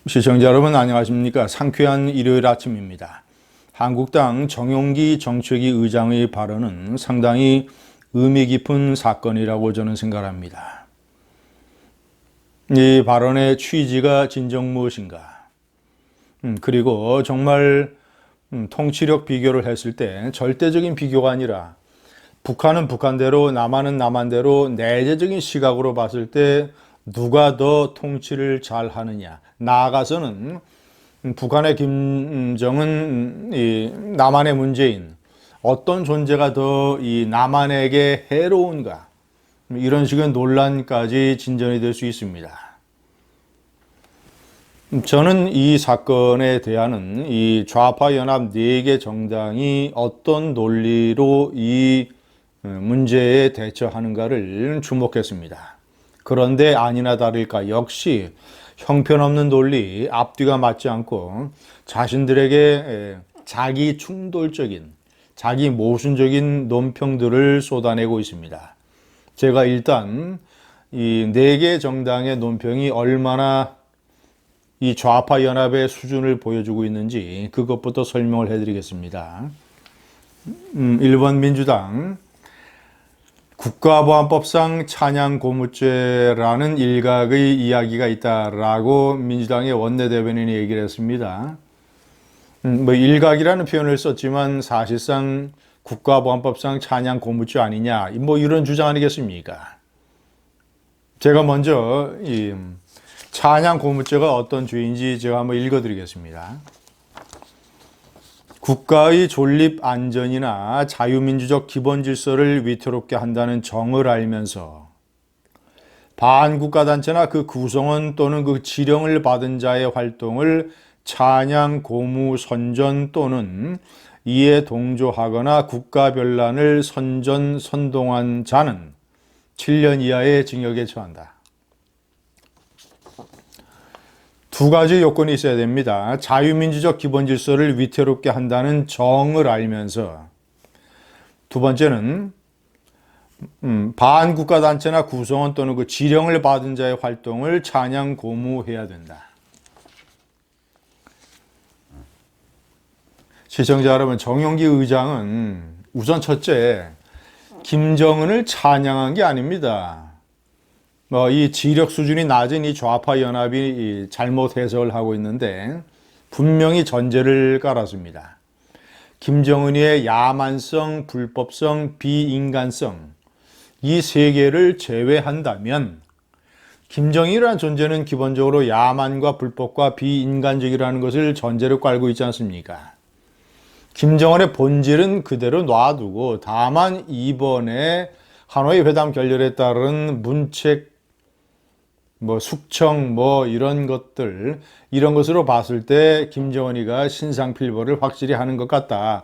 시청자 여러분 안녕하십니까? 상쾌한 일요일 아침입니다. 한국당 정용기 정책위 의장의 발언은 상당히 의미 깊은 사건이라고 저는 생각합니다. 이 발언의 취지가 진정 무엇인가? 그리고 정말 통치력 비교를 했을 때 절대적인 비교가 아니라 북한은 북한대로 남한은 남한대로 내재적인 시각으로 봤을 때 누가 더 통치를 잘 하느냐. 나아가서는 북한의 김정은, 남한의 문재인, 어떤 존재가 더 이 남한에게 해로운가. 이런 식의 논란까지 진전이 될 수 있습니다. 저는 이 사건에 대한 이 좌파 연합 4개 정당이 어떤 논리로 이 문제에 대처하는가를 주목했습니다. 그런데 아니나 다를까 역시 형편없는 논리, 앞뒤가 맞지 않고 자신들에게 자기 충돌적인, 자기 모순적인 논평들을 쏟아내고 있습니다. 제가 일단 이 4개 정당의 논평이 얼마나 이 좌파 연합의 수준을 보여주고 있는지 그것부터 설명을 해드리겠습니다. 1번 민주당. 국가보안법상 찬양고무죄라는 일각의 이야기가 있다라고 민주당의 원내대변인이 얘기를 했습니다. 일각이라는 표현을 썼지만 사실상 국가보안법상 찬양고무죄 아니냐, 이런 주장 아니겠습니까? 제가 먼저 이 찬양고무죄가 어떤 죄인지 제가 한번 읽어드리겠습니다. 국가의 존립 안전이나 자유민주적 기본 질서를 위태롭게 한다는 정을 알면서 반국가단체나 그 구성원 또는 그 지령을 받은 자의 활동을 찬양, 고무, 선전 또는 이에 동조하거나 국가변란을 선동한 자는 7년 이하의 징역에 처한다. 2가지 요건이 있어야 됩니다. 자유민주적 기본 질서를 위태롭게 한다는 정을 알면서, 두 번째는 반국가단체나 구성원 또는 그 지령을 받은 자의 활동을 찬양 고무해야 된다. 시청자 여러분, 정용기 의장은 우선 첫째, 김정은을 찬양한 게 아닙니다. 이 지력 수준이 낮은 이 좌파 연합이 잘못 해석을 하고 있는데 분명히 전제를 깔았습니다. 김정은의 야만성, 불법성, 비인간성 이 3개를 제외한다면 김정일이라는 존재는 기본적으로 야만과 불법과 비인간적이라는 것을 전제로 깔고 있지 않습니까? 김정은의 본질은 그대로 놔두고 다만 이번에 하노이 회담 결렬에 따른 문책 숙청 이런 것으로 봤을 때 김정은이가 신상필벌을 확실히 하는 것 같다.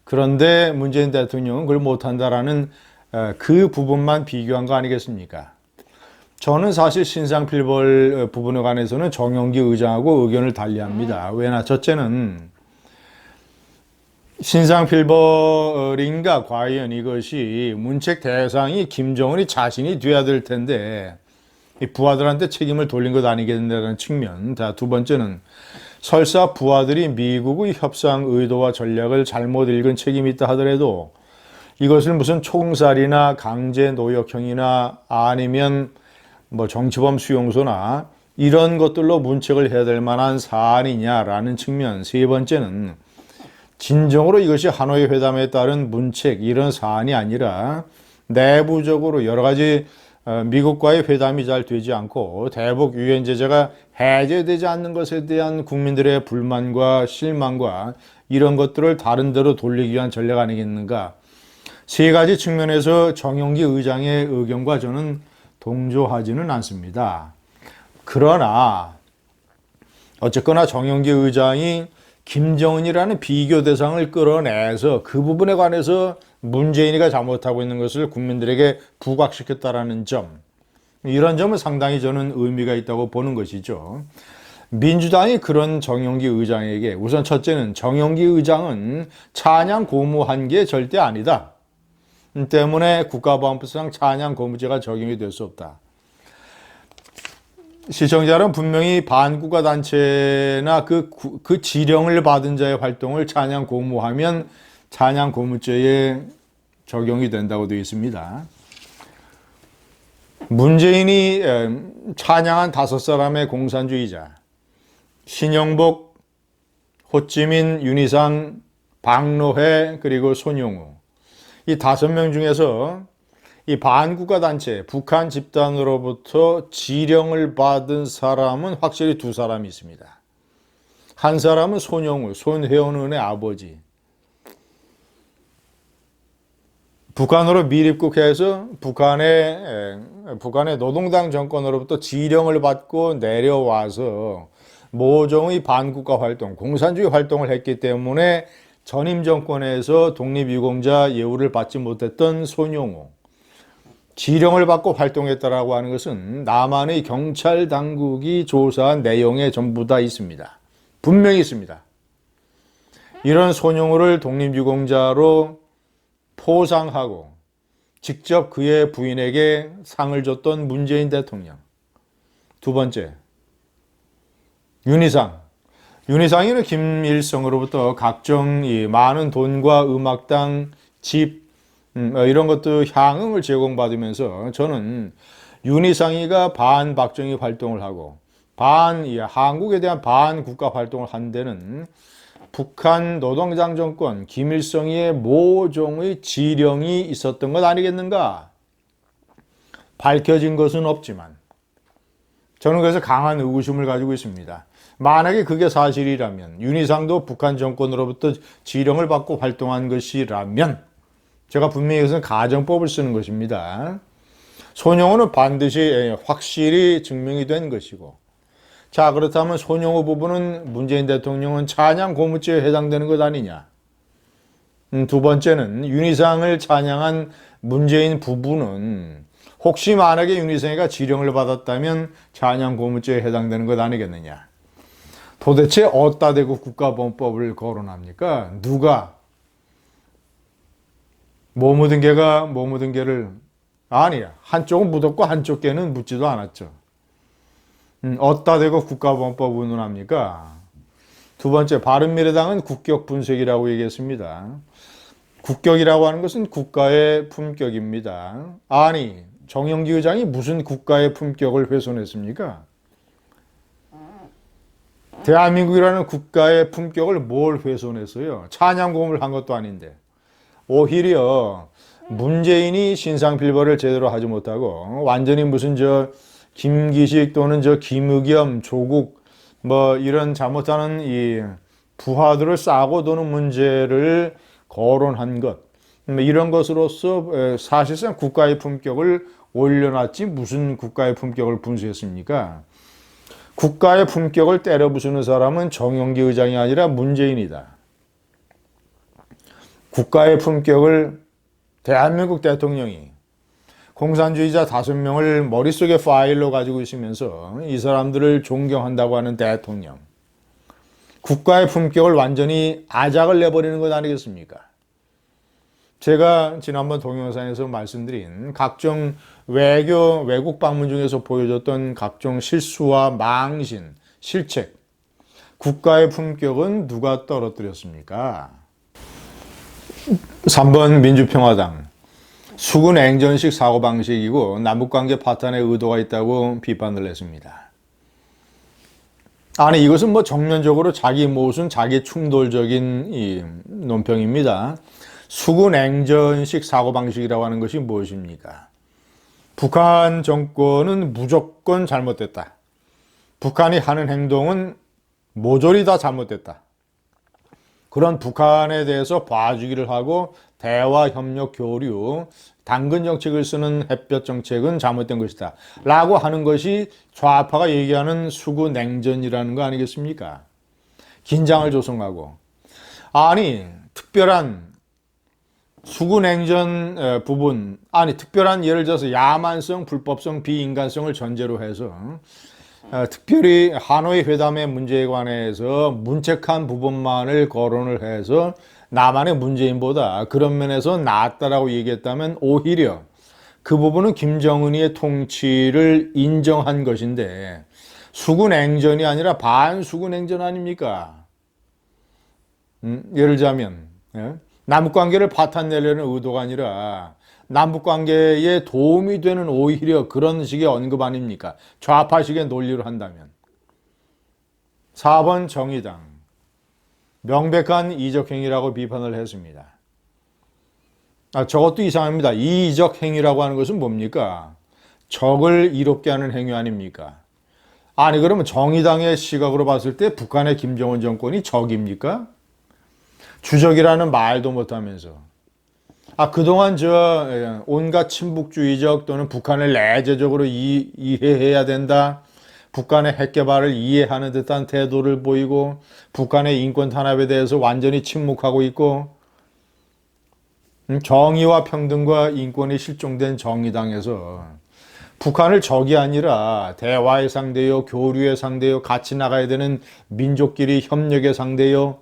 그런데 문재인 대통령은 그걸 못한다라는 그 부분만 비교한 거 아니겠습니까? 저는 사실 신상필벌 부분에 관해서는 정용기 의장하고 의견을 달리합니다. 왜냐, 첫째는 신상필벌인가 과연 이것이 문책 대상이 김정은이 자신이 돼야 될 텐데 부하들한테 책임을 돌린 것 아니겠느냐는 측면. 두 번째는 설사 부하들이 미국의 협상 의도와 전략을 잘못 읽은 책임이 있다 하더라도 이것을 무슨 총살이나 강제 노역형이나 아니면 정치범 수용소나 이런 것들로 문책을 해야 될 만한 사안이냐라는 측면. 세 번째는 진정으로 이것이 하노이 회담에 따른 문책 이런 사안이 아니라 내부적으로 여러 가지 미국과의 회담이 잘 되지 않고 대북 유엔 제재가 해제되지 않는 것에 대한 국민들의 불만과 실망과 이런 것들을 다른 데로 돌리기 위한 전략 아니겠는가. 3가지 측면에서 정용기 의장의 의견과 저는 동조하지는 않습니다. 그러나 어쨌거나 정용기 의장이 김정은이라는 비교 대상을 끌어내서 그 부분에 관해서 문재인이가 잘못하고 있는 것을 국민들에게 부각시켰다라는 점, 이런 점은 상당히 저는 의미가 있다고 보는 것이죠. 민주당이 그런 정용기 의장에게 우선 첫째는 정용기 의장은 찬양 고무한 게 절대 아니다. 때문에 국가보안법상 찬양 고무죄가 적용이 될 수 없다. 시청자는 분명히 반국가 단체나 그 지령을 받은 자의 활동을 찬양 고무하면 찬양 고무죄에 적용이 된다고 되어 있습니다. 문재인이 찬양한 5사람의 공산주의자, 신영복, 호찌민, 윤희상, 박노해, 그리고 손용우, 이 5명 중에서 이 반국가 단체, 북한 집단으로부터 지령을 받은 사람은 확실히 2사람이 있습니다. 한 사람은 손용우, 손혜원의 아버지. 북한으로 밀입국해서 북한의 노동당 정권으로부터 지령을 받고 내려와서 모종의 반국가 활동, 공산주의 활동을 했기 때문에 전임 정권에서 독립유공자 예우를 받지 못했던 손용우, 지령을 받고 활동했다라고 하는 것은 남한의 경찰 당국이 조사한 내용에 전부 다 있습니다. 분명히 있습니다. 이런 손용우를 독립유공자로 포상하고 직접 그의 부인에게 상을 줬던 문재인 대통령. 2번째, 윤희상이는 김일성으로부터 각종 많은 돈과 음악당, 집, 이런 것도 향응을 제공받으면서 저는 윤희상이가 반박정희 활동을 하고 한국에 대한 반국가 활동을 한 데는 북한 노동당 정권 김일성의 모종의 지령이 있었던 것 아니겠는가? 밝혀진 것은 없지만 저는 그래서 강한 의구심을 가지고 있습니다. 만약에 그게 사실이라면, 윤희상도 북한 정권으로부터 지령을 받고 활동한 것이라면 제가 분명히 이것은 가정법을 쓰는 것입니다. 손용우는 반드시 확실히 증명이 된 것이고, 자, 그렇다면 손용우 부부는 문재인 대통령은 찬양 고무죄에 해당되는 것 아니냐? 2번째는 윤희상을 찬양한 문재인 부부는 혹시 만약에 윤희상이가 지령을 받았다면 찬양 고무죄에 해당되는 것 아니겠느냐? 도대체 어디다 대고 국가보안법을 거론합니까? 누가? 뭐 묻은 개가 뭐 묻은 개를, 아니야. 한쪽은 묻었고 한쪽 개는 묻지도 않았죠. 어디다 대고 국가보안법 운운합니까? 2번째, 바른미래당은 국격 분석이라고 얘기했습니다. 국격이라고 하는 것은 국가의 품격입니다. 아니, 정영기 의장이 무슨 국가의 품격을 훼손했습니까? 대한민국이라는 국가의 품격을 뭘 훼손했어요? 찬양고음을 한 것도 아닌데. 오히려 문재인이 신상필벌을 제대로 하지 못하고 완전히 무슨 김기식 또는 김의겸, 조국 이런 잘못하는 이 부하들을 싸고 도는 문제를 거론한 것, 이런 것으로서 사실상 국가의 품격을 올려놨지 무슨 국가의 품격을 분수했습니까? 국가의 품격을 때려 부수는 사람은 정영기 의장이 아니라 문재인이다. 국가의 품격을 대한민국 대통령이 공산주의자 5명을 머릿속에 파일로 가지고 있으면서 이 사람들을 존경한다고 하는 대통령, 국가의 품격을 완전히 아작을 내버리는 것 아니겠습니까? 제가 지난번 동영상에서 말씀드린 각종 외국 방문 중에서 보여줬던 각종 실수와 망신, 실책, 국가의 품격은 누가 떨어뜨렸습니까? 3번 민주평화당, 수군행전식 사고방식이고 남북관계 파탄에 의도가 있다고 비판을 했습니다. 아니, 이것은 정면적으로 자기 모순, 자기 충돌적인 이 논평입니다. 수군행전식 사고방식이라고 하는 것이 무엇입니까? 북한 정권은 무조건 잘못됐다. 북한이 하는 행동은 모조리 다 잘못됐다. 그런 북한에 대해서 봐주기를 하고 대화, 협력, 교류, 당근 정책을 쓰는 햇볕 정책은 잘못된 것이다 라고 하는 것이 좌파가 얘기하는 수군냉전이라는 거 아니겠습니까? 긴장을 조성하고, 아니 특별한 수군냉전 부분, 아니 특별한 예를 들어서 야만성, 불법성, 비인간성을 전제로 해서 특별히 하노이 회담의 문제에 관해서 문책한 부분만을 거론을 해서 남한의 문재인보다 그런 면에서 낫다라고 얘기했다면 오히려 그 부분은 김정은이의 통치를 인정한 것인데 수군행전이 아니라 반수군행전 아닙니까? 예를 들자면 남북관계를 파탄내려는 의도가 아니라 남북관계에 도움이 되는 오히려 그런 식의 언급 아닙니까? 좌파식의 논리로 한다면. 4번 정의당. 명백한 이적행위라고 비판을 했습니다. 저것도 이상합니다. 이적행위라고 하는 것은 뭡니까? 적을 이롭게 하는 행위 아닙니까? 아니 그러면 정의당의 시각으로 봤을 때 북한의 김정은 정권이 적입니까? 주적이라는 말도 못하면서 그동안 온갖 친북주의적 또는 북한을 내재적으로 이해해야 된다. 북한의 핵 개발을 이해하는 듯한 태도를 보이고 북한의 인권 탄압에 대해서 완전히 침묵하고 있고 정의와 평등과 인권이 실종된 정의당에서 북한을 적이 아니라 대화의 상대요, 교류의 상대요, 같이 나가야 되는 민족끼리 협력의 상대요,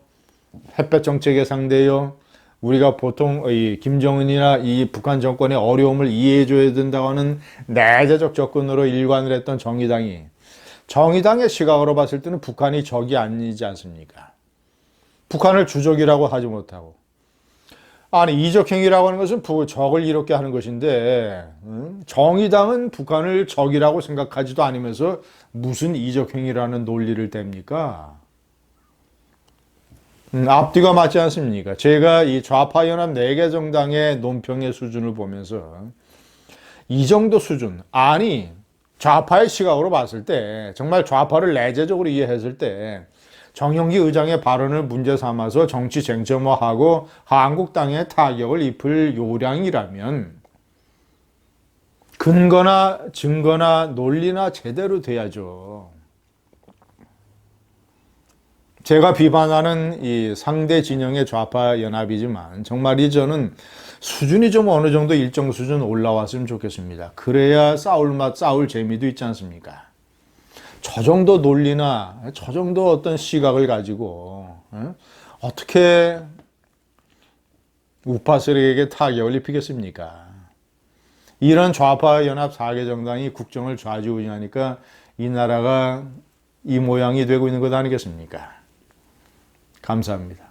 햇볕 정책의 상대요, 우리가 보통 이 김정은이나 이 북한 정권의 어려움을 이해해줘야 된다고 하는 내재적 접근으로 일관을 했던 정의당의 시각으로 봤을 때는 북한이 적이 아니지 않습니까? 북한을 주적이라고 하지 못하고 아니 이적행위라고 하는 것은 적을 이롭게 하는 것인데 정의당은 북한을 적이라고 생각하지도 않으면서 무슨 이적행위라는 논리를 댑니까? 앞뒤가 맞지 않습니까? 제가 이 좌파연합 4개 정당의 논평의 수준을 보면서 이 정도 수준, 아니 좌파의 시각으로 봤을 때 정말 좌파를 내재적으로 이해했을 때 정영기 의장의 발언을 문제 삼아서 정치 쟁점화하고 한국당에 타격을 입을 요량이라면 근거나 증거나 논리나 제대로 돼야죠. 제가 비판하는 이 상대 진영의 좌파 연합이지만 정말이 저는 수준이 좀 어느 정도 일정 수준 올라왔으면 좋겠습니다. 그래야 싸울 재미도 있지 않습니까? 저 정도 논리나 저 정도 어떤 시각을 가지고 어떻게 우파 세력에게 타격을 입히겠습니까? 이런 좌파 연합 4개 정당이 국정을 좌지우지하니까 이 나라가 이 모양이 되고 있는 것 아니겠습니까? 감사합니다.